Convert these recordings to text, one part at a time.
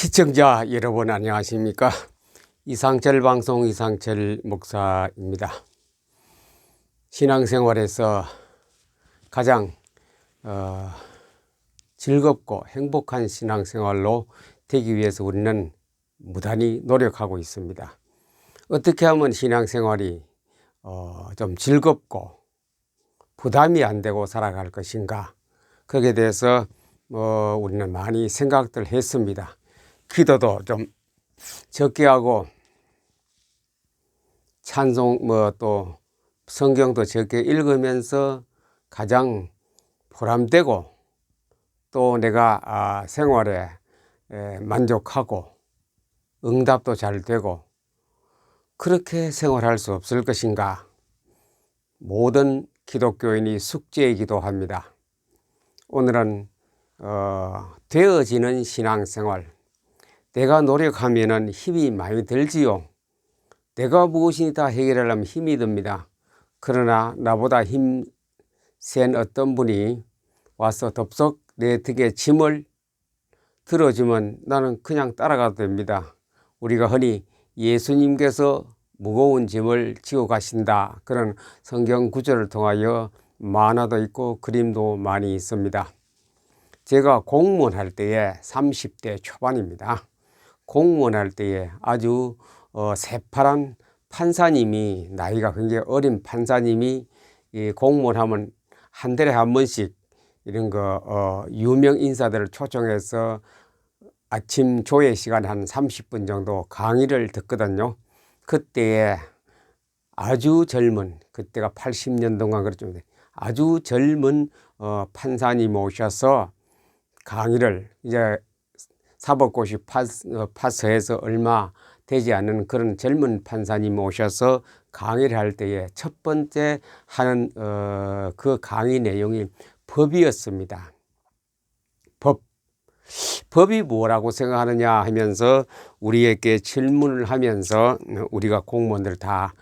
시청자 여러분 안녕하십니까? 이상철 방송 이상철 목사입니다. 신앙생활에서 가장 즐겁고 행복한 신앙생활로 되기 위해서 우리는 무단히 노력하고 있습니다. 어떻게 하면 신앙생활이 좀 즐겁고 부담이 안 되고 살아갈 것인가, 거기에 대해서 우리는 많이 생각들 했습니다. 기도도 좀 적게 하고 찬송 또 성경도 적게 읽으면서 가장 보람되고 또 내가 생활에 만족하고 응답도 잘 되고 그렇게 생활할 수 없을 것인가. 모든 기독교인이 숙제이기도 합니다. 오늘은 되어지는 신앙생활, 내가 노력하면 힘이 많이 들지요. 내가 무엇이니 다 해결하려면 힘이 듭니다. 그러나 나보다 힘센 어떤 분이 와서 덥석 내 등에 짐을 들어주면 나는 그냥 따라가도 됩니다. 우리가 흔히 예수님께서 무거운 짐을 지고 가신다, 그런 성경 구절을 통하여 만화도 있고 그림도 많이 있습니다. 제가 공무원 할 때에 30대 초반입니다. 공무원 할 때에 아주 새파란 판사님이, 나이가 굉장히 어린 판사님이 이 공무원 하면 한 달에 한 번씩 이런 유명 인사들을 초청해서 아침 조회 시간에 한 30분 정도 강의를 듣거든요. 그때에 아주 젊은, 그때가 80년도인가 그랬죠. 아주 젊은 판사님 오셔서 강의를, 이제 사법고시 파스해서 얼마 되지 않는 그런 젊은 판사님 오셔서 강의를 할 때에 첫 번째 하는 그 강의 내용이 법이었습니다. 법이 뭐라고 생각하느냐 하면서 우리에게 질문을 하면서, 우리가 공무원들 다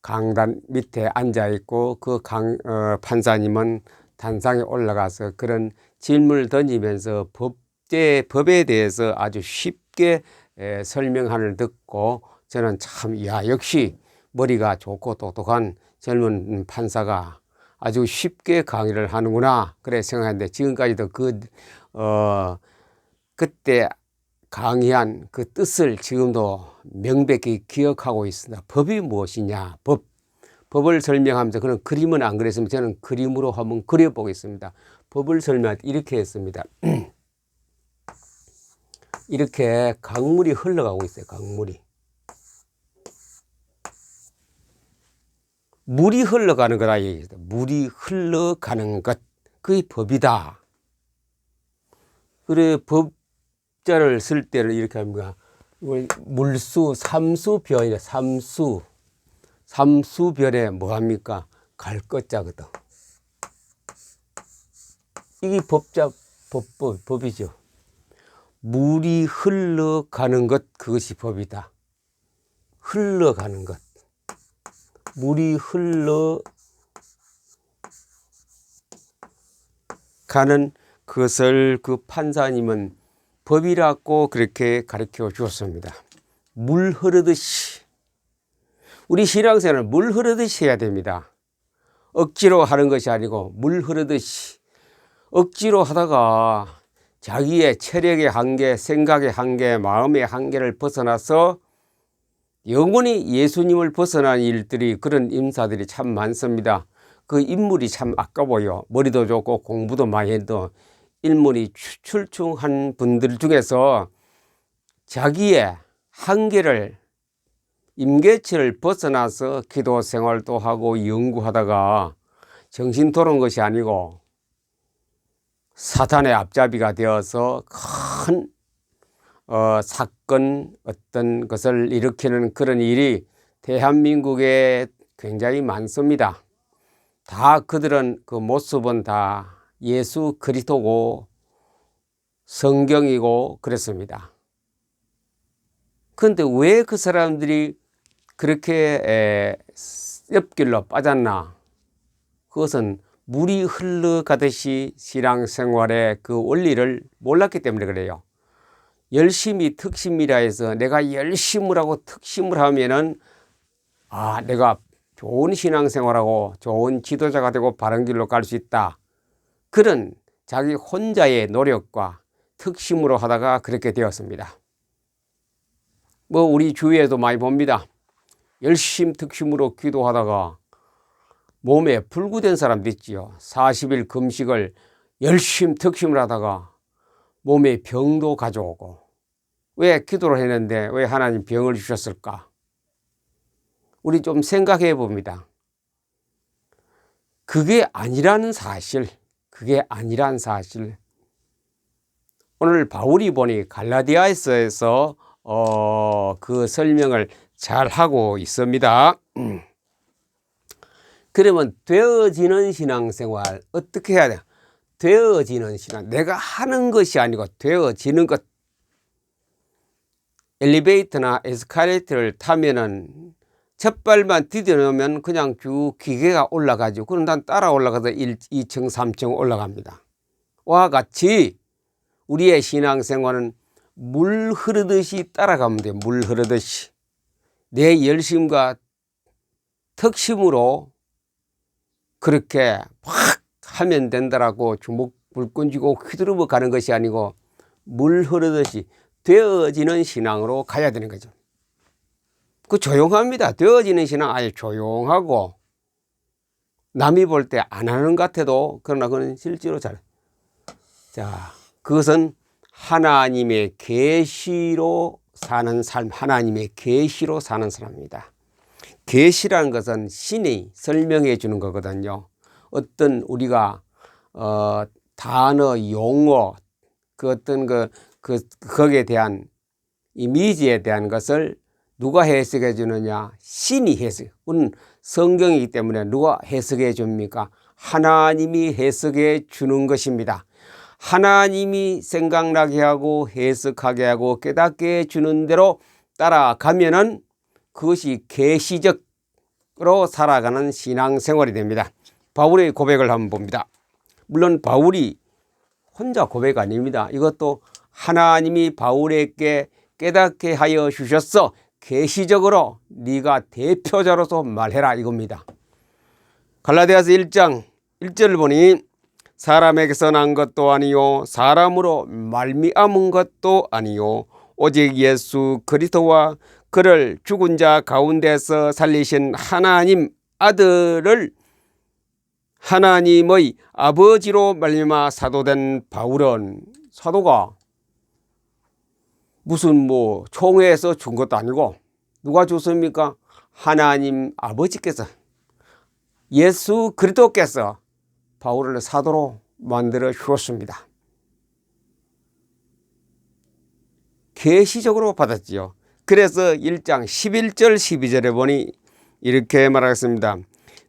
강단 밑에 앉아 있고 그 판사님은 단상에 올라가서 그런 질문을 던지면서 법에 대해서 아주 쉽게 설명하는 듣고 저는 참, 역시 머리가 좋고 똑똑한 젊은 판사가 아주 쉽게 강의를 하는구나, 그래 생각했는데, 지금까지도 그때 강의한 그 뜻을 지금도 명백히 기억하고 있습니다. 법이 무엇이냐, 법을 설명하면서, 그런 그림은 안 그랬으면 저는 그림으로 한번 그려보겠습니다. 법을 설명할 때 이렇게 했습니다. 이렇게 강물이 흘러가고 있어요. 물이 흘러가는 거다 얘기했어요. 물이 흘러가는 것, 그게 법이다. 그래, 법자를 쓸 때를 이렇게 합니다. 물수, 삼수변이래. 삼수변에 뭐합니까? 갈 것자거든. 이게 법이죠. 물이 흘러가는 것, 그것이 법이다. 흘러가는 것. 물이 흘러가는 그것을 그 판사님은 법이라고 그렇게 가르쳐 주었습니다. 물 흐르듯이. 우리 신앙생활은 물 흐르듯이 해야 됩니다. 억지로 하는 것이 아니고 물 흐르듯이. 억지로 하다가 자기의 체력의 한계, 생각의 한계, 마음의 한계를 벗어나서 영원히 예수님을 벗어난 일들이, 그런 인사들이 참 많습니다. 그 인물이 참 아까워요. 머리도 좋고 공부도 많이 해도 인물이 출중한 분들 중에서 자기의 한계를, 임계치를 벗어나서 기도 생활도 하고 연구하다가 정신 돌아온 것이 아니고 사탄의 앞잡이가 되어서 큰 사건, 어떤 것을 일으키는 그런 일이 대한민국에 굉장히 많습니다. 다 그들은 그 모습은 다 예수 그리스도고 성경이고 그랬습니다. 그런데 왜 그 사람들이 그렇게 옆길로 빠졌나? 그것은 물이 흘러가듯이 신앙생활의 그 원리를 몰랐기 때문에 그래요. 열심히 특심이라 해서 내가 열심을 하고 특심을 하면은 내가 좋은 신앙생활하고 좋은 지도자가 되고 바른 길로 갈 수 있다. 그런 자기 혼자의 노력과 특심으로 하다가 그렇게 되었습니다. 우리 주위에도 많이 봅니다. 열심 특심으로 기도하다가 몸에 불구된 사람도 있지요. 40일 금식을 열심 특심을 하다가 몸에 병도 가져오고, 왜 기도를 했는데 왜 하나님 병을 주셨을까? 우리 좀 생각해 봅니다. 그게 아니라는 사실. 오늘 바울이 보니 갈라디아서에서 그 설명을 잘 하고 있습니다. 그러면 되어지는 신앙생활 어떻게 해야 돼요? 되어지는 신앙, 내가 하는 것이 아니고 되어지는 것. 엘리베이터나 에스컬레이터를 타면은 첫 발만 디뎌놓으면 그냥 쭉 기계가 올라가죠. 그럼 난 따라 올라가서 1, 2층, 3층 올라갑니다. 와 같이 우리의 신앙생활은 물 흐르듯이 따라가면 돼요. 물 흐르듯이. 내 열심과 특심으로 그렇게 확 하면 된다라고 주먹 불끈 쥐고 휘두르고 가는 것이 아니고 물 흐르듯이 되어지는 신앙으로 가야 되는 거죠. 그 조용합니다. 되어지는 신앙 아예 조용하고 남이 볼 때 안 하는 것 같아도 그러나 그건 실제로 잘. 자, 그것은 하나님의 계시로 사는 삶, 하나님의 계시로 사는 사람입니다. 계시라는 것은 신이 설명해 주는 거거든요. 어떤 우리가 단어, 용어, 그 어떤 거기에 대한 이미지에 대한 것을 누가 해석해 주느냐? 신이 해석. 우리는 성경이기 때문에 누가 해석해 줍니까? 하나님이 해석해 주는 것입니다. 하나님이 생각나게 하고 해석하게 하고 깨닫게 해주는 대로 따라가면은 그것이 계시적으로 살아가는 신앙생활이 됩니다. 바울의 고백을 한번 봅니다. 물론 바울이 혼자 고백 아닙니다. 이것도 하나님이 바울에게 깨닫게 하여 주셨어. 계시적으로 네가 대표자로서 말해라 이겁니다. 갈라디아서 1장 1절을 보니 사람에게서 난 것도 아니요 사람으로 말미암은 것도 아니요 오직 예수 그리스도와 그를 죽은 자 가운데서 살리신 하나님 아들을 하나님의 아버지로 말미암아 사도된 바울은, 사도가 무슨 총회에서 준 것도 아니고 누가 줬습니까? 하나님 아버지께서, 예수 그리스도께서 바울을 사도로 만들어 주었습니다. 계시적으로 받았지요. 그래서 1장 11절 12절에 보니 이렇게 말하겠습니다.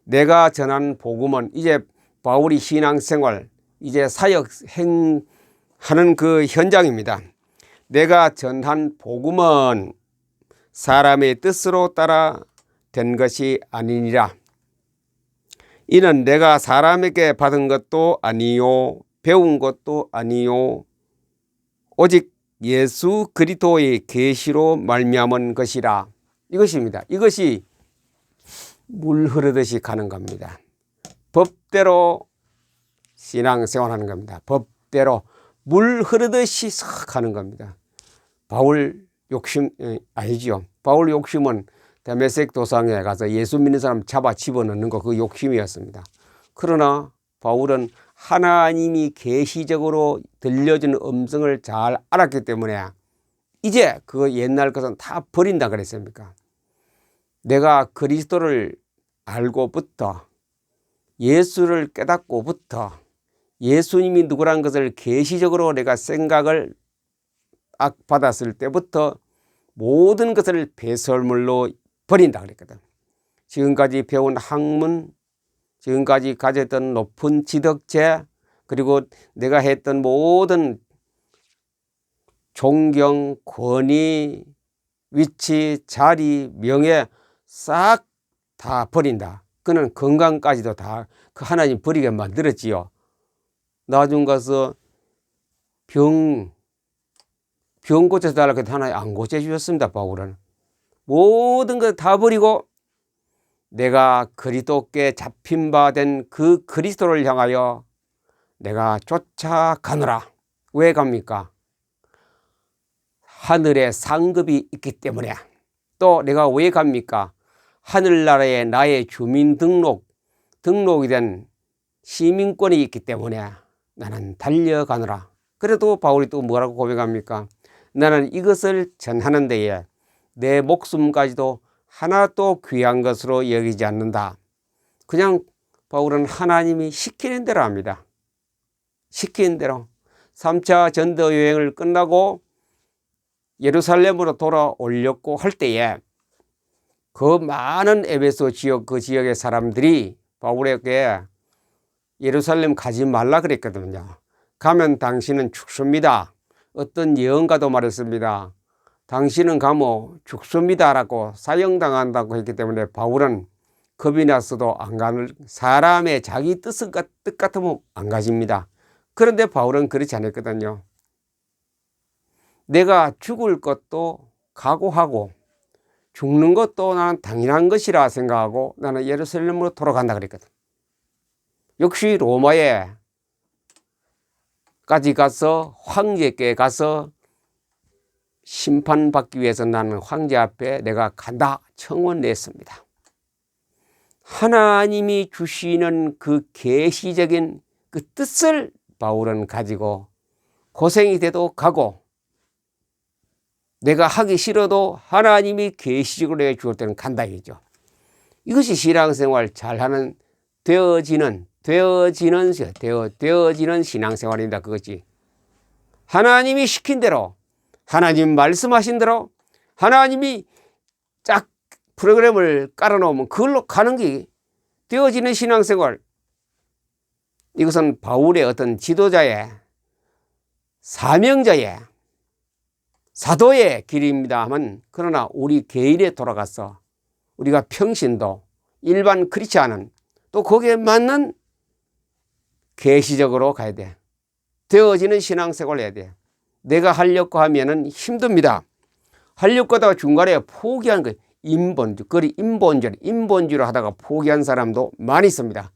내가 전한 복음은, 이제 바울이 신앙생활 이제 사역 행하는 그 현장입니다. 내가 전한 복음은 사람의 뜻으로 따라 된 것이 아니니라. 이는 내가 사람에게 받은 것도 아니요 배운 것도 아니요 오직 예수 그리스도의 계시로 말미암은 것이라. 이것입니다. 이것이 물 흐르듯이 가는 겁니다. 법대로 신앙생활하는 겁니다. 법대로 물 흐르듯이 싹 가는 겁니다. 바울 욕심 아니지요. 바울 욕심은 다메섹 도상에 가서 예수 믿는 사람 잡아 집어넣는 거, 그 욕심이었습니다. 그러나 바울은 하나님이 계시적으로 들려주는 음성을 잘 알았기 때문에 이제 그 옛날 것은 다 버린다 그랬습니까? 내가 그리스도를 알고부터, 예수를 깨닫고부터, 예수님이 누구란 것을 계시적으로 내가 생각을 받았을 때부터 모든 것을 배설물로 버린다 그랬거든. 지금까지 배운 학문, 지금까지 가졌던 높은 지덕체, 그리고 내가 했던 모든 존경, 권위, 위치, 자리, 명예 싹 다 버린다. 그는 건강까지도 다 그 하나님 버리게 만들었지요. 나중 가서 병 고쳐달라고 해도 하나님 안 고쳐주셨습니다. 바울은 모든 것 다 버리고 내가 그리스도께 잡힌 바 된 그 그리스도를 향하여 내가 쫓아가노라. 왜 갑니까? 하늘에 상급이 있기 때문에. 또 내가 왜 갑니까? 하늘나라에 나의 등록이 된 시민권이 있기 때문에 나는 달려가노라. 그래도 바울이 또 뭐라고 고백합니까? 나는 이것을 전하는 데에 내 목숨까지도 하나도 귀한 것으로 여기지 않는다. 그냥 바울은 하나님이 시키는 대로 합니다. 시키는 대로. 3차 전도 여행을 끝나고 예루살렘으로 돌아오려고 할 때에 그 많은 에베소 지역, 그 지역의 사람들이 바울에게 예루살렘 가지 말라 그랬거든요. 가면 당신은 죽습니다. 어떤 예언가도 말했습니다. 당신은 가면 죽습니다 라고 사형당한다고 했기 때문에 바울은 겁이 났어도 안 가는, 사람의 자기 뜻 같으면 안 가집니다. 그런데 바울은 그렇지 않았거든요. 내가 죽을 것도 각오하고 죽는 것도 나는 당연한 것이라 생각하고 나는 예루살렘으로 돌아간다 그랬거든. 역시 로마에 까지 가서 황제께 가서 심판받기 위해서 나는 황제 앞에 내가 간다 청원냈습니다. 하나님이 주시는 그 계시적인 그 뜻을 바울은 가지고 고생이 돼도 가고, 내가 하기 싫어도 하나님이 계시적으로 해줄 때는 간다 이거죠. 이것이 신앙생활 잘하는 되어지는 신앙생활입니다. 그것이 하나님이 시킨 대로, 하나님 말씀하신 대로 하나님이 쫙 프로그램을 깔아놓으면 그걸로 가는 게 되어지는 신앙생활. 이것은 바울의 어떤 지도자의, 사명자의, 사도의 길입니다만, 그러나 우리 개인에 돌아가서 우리가 평신도, 일반 크리스찬은 또 거기에 맞는 계시적으로 가야 돼. 되어지는 신앙생활을 해야 돼. 내가 하려고 하면은 힘듭니다. 하려고 하다가 중간에 포기한 거, 인본주의로 하다가 포기한 사람도 많이 있습니다.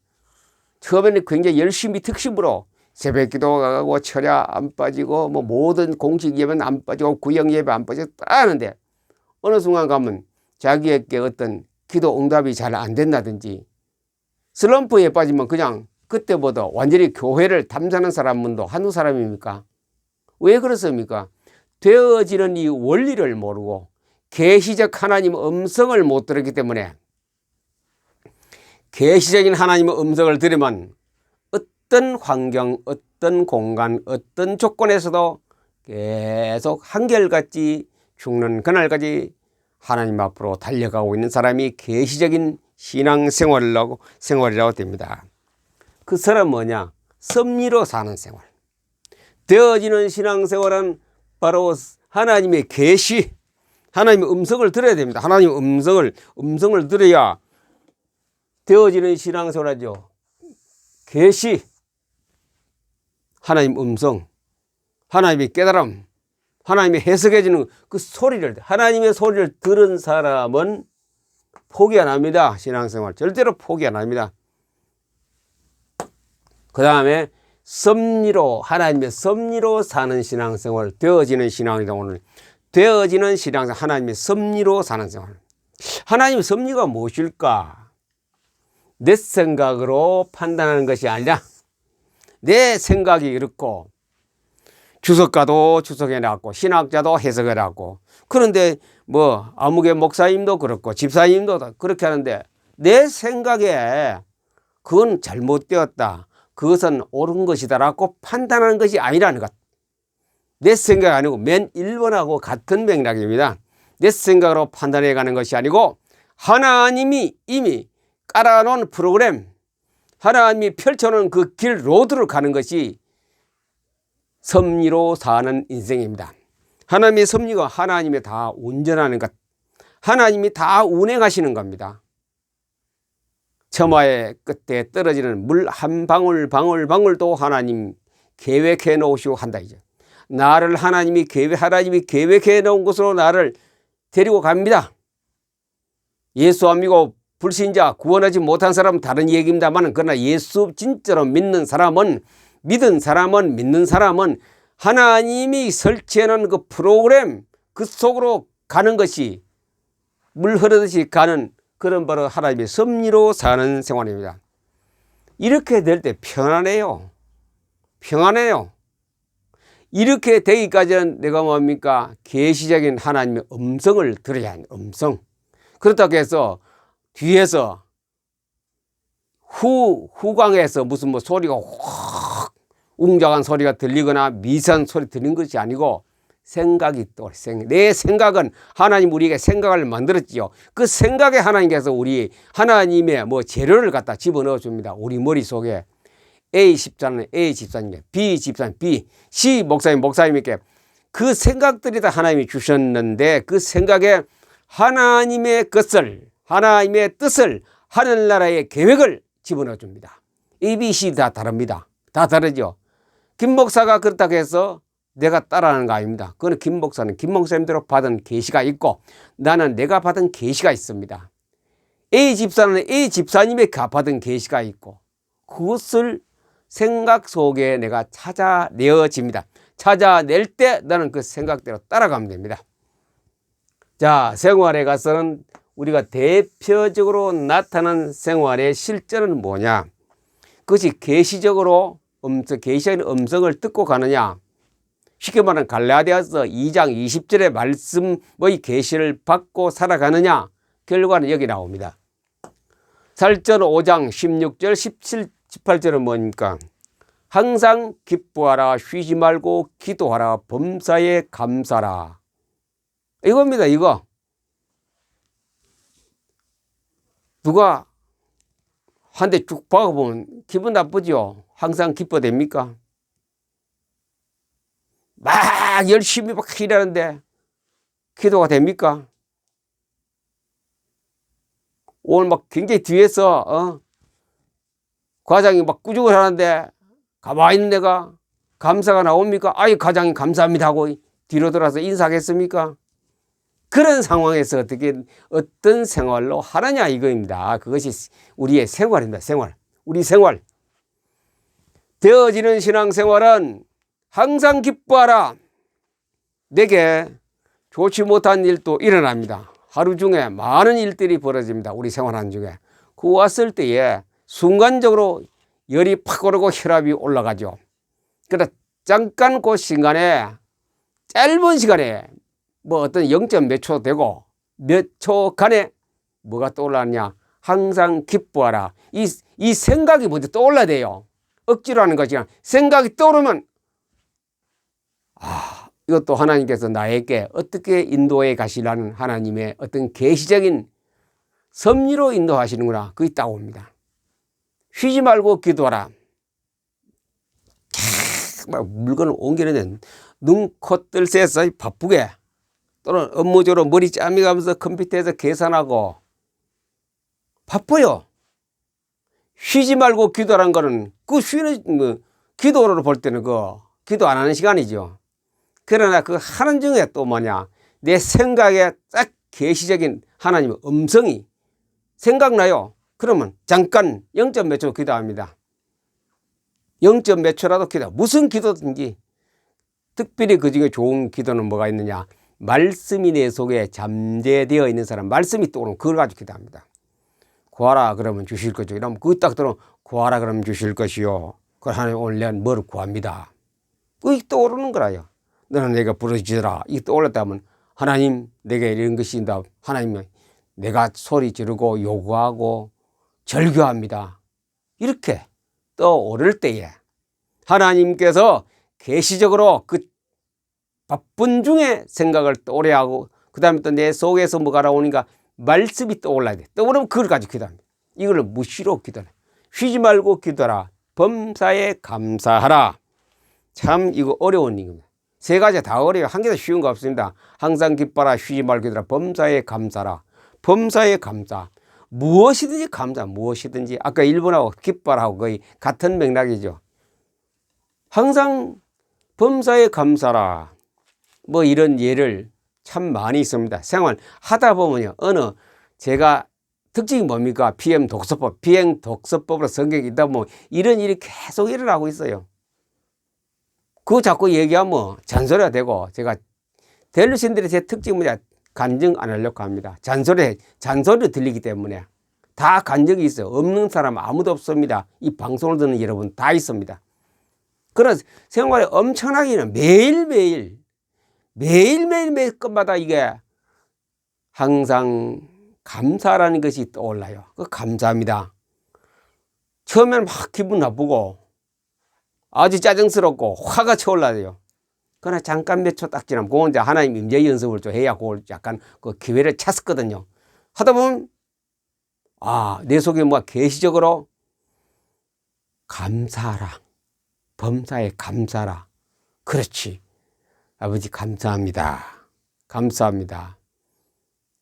처음에는 굉장히 열심히 특심으로 새벽기도 가고 철야 안 빠지고 뭐 모든 공식 예배는 안 빠지고 구역 예배 안 빠지고 다 하는데 어느 순간 가면 자기에게 어떤 기도 응답이 잘 안 된다든지 슬럼프에 빠지면 그냥 그때보다 완전히 교회를 담자는 사람도 한두 사람입니까? 왜 그렇습니까? 되어지는 이 원리를 모르고 계시적 하나님 음성을 못 들었기 때문에, 계시적인 하나님의 음성을 들으면 어떤 환경, 어떤 공간, 어떤 조건에서도 계속 한결같이 죽는 그날까지 하나님 앞으로 달려가고 있는 사람이 계시적인 신앙생활이라고 됩니다. 그 사람 뭐냐? 섭리로 사는 생활. 되어지는 신앙생활은 바로 하나님의 계시, 하나님의 음성을 들어야 됩니다. 하나님의 음성을 들어야 되어지는 신앙생활이죠. 계시, 하나님 음성, 하나님의 깨달음, 하나님이 해석해주는 그 소리를, 하나님의 소리를 들은 사람은 포기 안 합니다. 신앙생활 절대로 포기 안 합니다. 그 다음에 섭리로, 하나님의 섭리로 사는 신앙생활, 되어지는 신앙생활, 되어지는 신앙생활, 하나님의 섭리로 사는 생활. 하나님의 섭리가 무엇일까? 내 생각으로 판단하는 것이 아니라 내 생각이 이렇고, 주석가도 주석해놨고 신학자도 해석해놨고, 그런데 뭐 아무개 목사님도 그렇고 집사님도 그렇게 하는데 내 생각에 그건 잘못되었다, 그것은 옳은 것이다라고 판단하는 것이 아니라는 것. 내 생각이 아니고 맨 1번하고 같은 맥락입니다. 내 생각으로 판단해 가는 것이 아니고 하나님이 이미 깔아놓은 프로그램, 하나님이 펼쳐놓은 그 길 로드를 가는 것이 섭리로 사는 인생입니다. 하나님의 섭리가 하나님이 다 운전하는 것, 하나님이 다 운행하시는 겁니다. 처마의 끝에 떨어지는 물 한 방울도 하나님 계획해 놓으시고 한다 이제. 나를 하나님이 계획해 놓은 곳으로 나를 데리고 갑니다. 예수 안 믿고 불신자 구원하지 못한 사람은 다른 얘기입니다만, 그러나 예수 진짜로 믿는 사람은 하나님이 설치해 놓은 그 프로그램 그 속으로 가는 것이 물 흐르듯이 가는 그런 바로 하나님의 섭리로 사는 생활입니다. 이렇게 될 때 편안해요. 이렇게 되기까지는 내가 뭡니까? 계시적인 하나님의 음성을 들어야 하는 음성. 그렇다고 해서 뒤에서 후광에서 무슨 뭐 소리가 확 웅장한 소리가 들리거나 미세한 소리 들리는 것이 아니고, 생각이 또 내 생각은 하나님 우리에게 생각을 만들었지요. 그 생각에 하나님께서 우리 하나님의 뭐 재료를 갖다 집어넣어 줍니다. 우리 머릿속에 A 집사는 A 집사님께, B 집사님 B, C 목사님께 그 생각들이 다 하나님이 주셨는데, 그 생각에 하나님의 것을, 하나님의 뜻을, 하늘나라의 계획을 집어넣어 줍니다. A, B, C 다 다릅니다. 다 다르죠. 김 목사가 그렇다고 해서 내가 따라하는 거 아닙니다. 그건 김 목사님대로 받은 계시가 있고, 나는 내가 받은 계시가 있습니다. A 집사는 A 집사님의 받은 계시가 있고, 그것을 생각 속에 내가 찾아내어집니다. 찾아낼 때 나는 그 생각대로 따라가면 됩니다. 자, 생활에 가서는 우리가 대표적으로 나타난 생활의 실전은 뭐냐? 그것이 계시적으로 계시적인 음성을 듣고 가느냐? 쉽게 말하면 갈라디아서 2장 20절의 말씀의 계시를 받고 살아가느냐? 결과는 여기 나옵니다. 살전 5장 16절 17, 18절은 뭡니까? 항상 기뻐하라, 쉬지 말고 기도하라, 범사에 감사라. 이겁니다. 이거 누가 한 대 쭉 박아보면 기분 나쁘죠? 항상 기뻐됩니까? 막 열심히 막 일하는데 기도가 됩니까? 오늘 막 굉장히 뒤에서 과장이 막 꾸중을 하는데 가만히 있는 내가 감사가 나옵니까? 아이, 과장님 감사합니다 하고 뒤로 돌아서 인사하겠습니까? 그런 상황에서 어떤 생활로 하느냐 이거입니다. 그것이 우리의 생활입니다. 생활. 우리 생활. 되어지는 신앙생활은 항상 기뻐하라. 내게 좋지 못한 일도 일어납니다. 하루 중에 많은 일들이 벌어집니다. 우리 생활하는 중에. 그 왔을 때에 순간적으로 열이 팍 오르고 혈압이 올라가죠. 그러나 잠깐 그 시간에, 짧은 시간에 뭐 어떤 0. 몇 초 되고 몇 초간에 뭐가 떠올랐냐? 항상 기뻐하라. 이 생각이 먼저 떠올라야 돼요. 억지로 하는 것이 아니라 생각이 떠오르면 이것도 하나님께서 나에게 어떻게 인도해 가시라는 하나님의 어떤 계시적인 섭리로 인도하시는구나. 그게 딱 옵니다. 쉬지 말고 기도하라. 막 물건을 옮기는데 눈, 코, 뜰 새서 바쁘게, 또는 업무적으로 머리 짬이 가면서 컴퓨터에서 계산하고 바빠요. 쉬지 말고 기도하라는 거는 그 쉬는 기도로 볼 때는 기도 안 하는 시간이죠. 그러나 그 하는 중에 또 뭐냐? 내 생각에 딱 계시적인 하나님의 음성이 생각나요. 그러면 잠깐 0. 몇 초 기도합니다. 0. 몇 초라도 기도. 무슨 기도든지. 특별히 그 중에 좋은 기도는 뭐가 있느냐? 말씀이 내 속에 잠재되어 있는 사람, 말씀이 떠오르면 그걸 가지고 기도합니다. 구하라 그러면 주실 것이요. 이러면 그거 딱 들으면 구하라 그러면 주실 것이요. 그걸 하나님 오늘 내가 뭘 구합니다. 그게 떠오르는 거라요. 너는 내가 부르짖으라. 이게 떠올랐다면 하나님 내게 이런 것이 있다. 하나님 내가 소리 지르고 요구하고 절규합니다. 이렇게 떠오를 때에 하나님께서 계시적으로 그 바쁜 중에 생각을 떠오르게 하고, 그 다음에 또 내 속에서 뭐가 나오니까 말씀이 떠올라야 돼. 떠오르면 그걸 가지고 기도합니다. 이걸 무시로 기도해. 쉬지 말고 기도하라. 범사에 감사하라. 참 이거 어려운 일입니다. 세 가지 다 어려워요. 한 개도 쉬운 거 없습니다. 항상 기뻐라. 쉬지 말고 기도하라. 범사에 감사라. 범사에 감사. 무엇이든지 감사. 무엇이든지. 아까 1번하고 기뻐라하고 거의 같은 맥락이죠. 항상 범사에 감사라. 뭐 이런 예를 참 많이 있습니다. 생활 하다 보면요. 제가 특징이 뭡니까? 비행 독서법으로 성경이 있다 보면 이런 일이 계속 일어나고 있어요. 그거 자꾸 얘기하면 잔소리가 되고, 제가 델루신들의 제 특징이 뭐냐? 간증 안 하려고 합니다. 잔소리로 들리기 때문에. 다 간증이 있어요. 없는 사람 아무도 없습니다. 이 방송을 듣는 여러분 다 있습니다. 그런 생활에 엄청나게는 매일매일 것마다 이게 항상 감사라는 것이 떠올라요. 감사합니다. 처음에는 막 기분 나쁘고 아주 짜증스럽고 화가 차올라요. 그러나 잠깐 몇 초 딱 지나면 그건 이제 하나님 임재 연습을 좀 해야 그걸 약간 그 기회를 찾았거든요. 하다 보면 내 속에 뭐가 계시적으로 감사하라. 범사에 감사하라. 그렇지. 아버지 감사합니다. 감사합니다.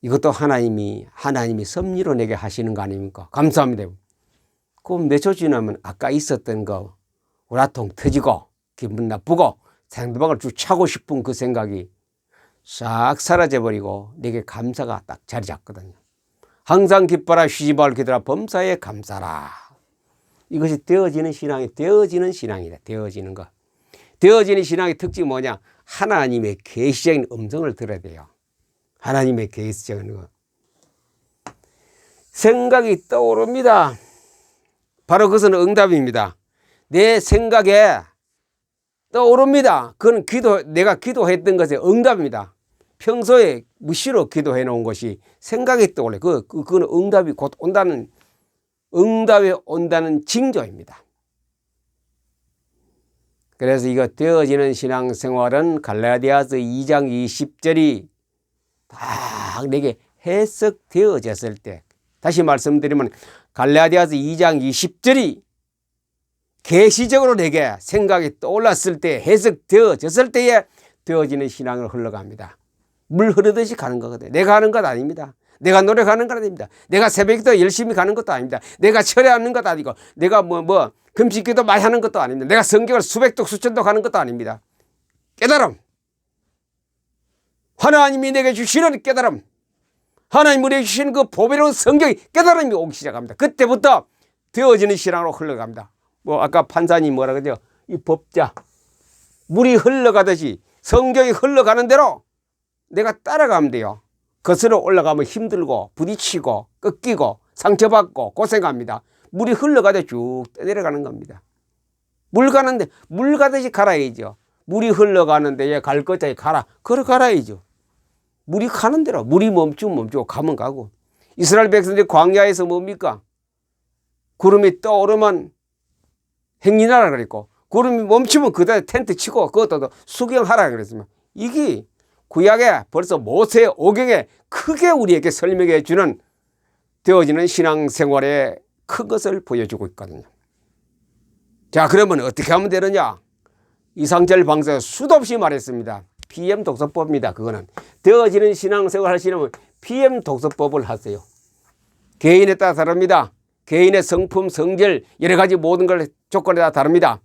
이것도 하나님이 섭리로 내게 하시는 거 아닙니까? 감사합니다. 그럼 몇 초 지나면 아까 있었던 거 우라통 터지고 기분 나쁘고 상대방을 쭉 차고 싶은 그 생각이 싹 사라져버리고 내게 감사가 딱 자리 잡거든요. 항상 기뻐라 쉬지 말고 기도하라 범사에 감사라. 이것이 되어지는 신앙이다. 되어지는 거. 되어지는 신앙의 특징이 뭐냐? 하나님의 계시적인 음성을 들어야 돼요. 하나님의 계시적인 거. 생각이 떠오릅니다. 바로 그것은 응답입니다. 내 생각에 떠오릅니다. 그건 내가 기도했던 것의 응답입니다. 평소에 무시로 기도해 놓은 것이 생각이 떠올래. 그건 응답이 곧 응답이 온다는 징조입니다. 그래서 이거 되어지는 신앙생활은 갈라디아서 2장 20절이 딱 내게 해석되어졌을 때, 다시 말씀드리면 갈라디아서 2장 20절이 계시적으로 내게 생각이 떠올랐을 때, 해석되어졌을 때에 되어지는 신앙을 흘러갑니다. 물 흐르듯이 가는 거거든요. 내가 하는 것 아닙니다. 내가 노력하는 것 아닙니다. 내가 새벽기도 열심히 가는 것도 아닙니다. 내가 철회하는 것도 아니고, 내가 금식기도 많이 하는 것도 아닙니다. 내가 성경을 수백독 수천독 하는 것도 아닙니다. 깨달음. 하나님이 내게 주시는 깨달음. 하나님이 우리에게 주시는 그 보배로운 성경이 깨달음이 오기 시작합니다. 그때부터 되어지는 신앙으로 흘러갑니다. 아까 판사님 뭐라 그러죠? 이 법자. 물이 흘러가듯이 성경이 흘러가는 대로 내가 따라가면 돼요. 거슬러 올라가면 힘들고 부딪히고 꺾이고 상처받고 고생합니다. 물이 흘러가듯이 쭉 내려가는 겁니다. 물 가듯이 갈아야죠. 물이 흘러가는데 갈 것자에 걸어가야죠. 물이 가는 대로, 물이 멈추고 가면 가고. 이스라엘 백성들이 광야에서 뭡니까? 구름이 떠오르면 행진하라 그랬고, 구름이 멈추면 그다음에 텐트 치고 그것도 수경하라 그랬습니다. 이게 구약에 벌써 모세 오경에 크게 우리에게 설명해 주는 되어지는 신앙생활의 큰 것을 보여주고 있거든요. 자, 그러면 어떻게 하면 되느냐? 이상철 방사가 수도 없이 말했습니다. PM 독서법입니다. 그거는 되어지는 신앙생활 하시려면 PM 독서법을 하세요. 개인에 따라 다릅니다. 개인의 성품, 성질, 여러 가지 모든 걸 조건에 따라 다릅니다.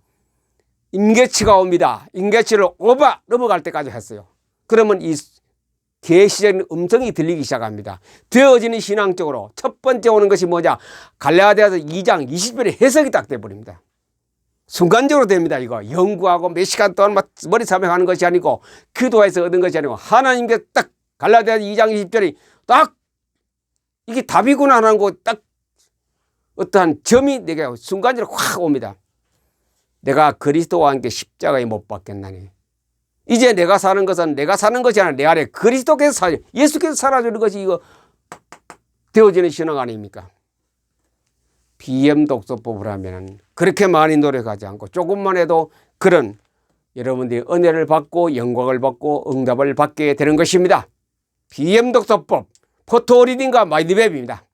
임계치가 옵니다. 임계치를 넘어갈 때까지 했어요. 그러면 이 계시적인 음성이 들리기 시작합니다. 되어지는 신앙적으로 첫 번째 오는 것이 뭐냐? 갈라디아서 2장 20절의 해석이 딱 돼버립니다. 순간적으로 됩니다. 이거 연구하고 몇 시간 동안 머리 사명하는 것이 아니고, 기도해서 얻은 것이 아니고, 하나님께 딱 갈라디아서 2장 20절이 딱 이게 답이구나 하는 거 딱 어떠한 점이 내게 순간적으로 확 옵니다. 내가 그리스도와 함께 십자가에 못 박혔나니 이제 내가 사는 것은 내가 사는 것이 아니라 내 안에 그리스도께서 예수께서 살아주는 것이 이거 되어지는 신앙 아닙니까? BM 독서법을 하면 그렇게 많이 노력하지 않고 조금만 해도 그런 여러분들이 은혜를 받고 영광을 받고 응답을 받게 되는 것입니다. BM 독서법, 포토리딩과 마인드맵입니다.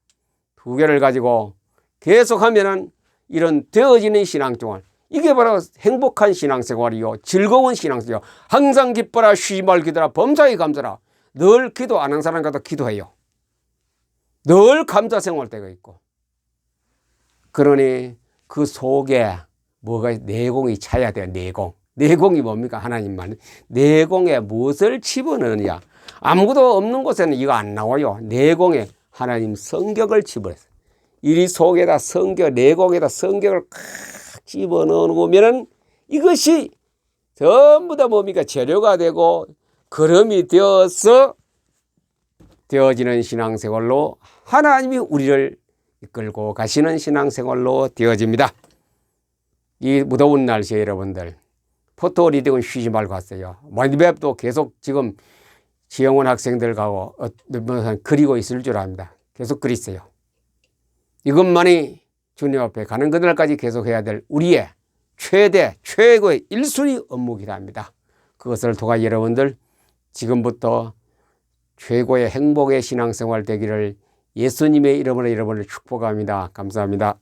두 개를 가지고 계속하면은 이런 되어지는 신앙생활, 이게 바로 행복한 신앙생활이요, 즐거운 신앙생활. 항상 기뻐라 쉬지 말고 기도하라 범사에 감사라. 늘 기도 안 한 사람과도 기도해요. 늘 감사 생활 때가 있고. 그러니 그 속에 뭐가 내공이 차야 돼요. 내공. 내공이 뭡니까? 하나님만. 내공에 무엇을 집어넣느냐? 아무것도 없는 곳에는 이거 안 나와요. 내공에 하나님 성격을 집어넣어요. 이 속에다 성격, 내공에다 성격을 칵 집어넣으면은 이것이 전부 다 뭡니까? 재료가 되고 거름이 되어서 되어지는 신앙생활로 하나님이 우리를 이끌고 가시는 신앙생활로 되어집니다. 이 무더운 날씨에 여러분들 포토 리딩은 쉬지 말고 왔어요. 마인드맵도 계속 지금 지영원 학생들하고 그리고 있을 줄 압니다. 계속 그리세요. 이것만이 주님 앞에 가는 그날까지 계속 해야 될 우리의 최고의 1순위 업무이라 합니다. 그것을 통해 여러분들 지금부터 최고의 행복의 신앙생활 되기를 예수님의 이름으로 여러분을 축복합니다. 감사합니다.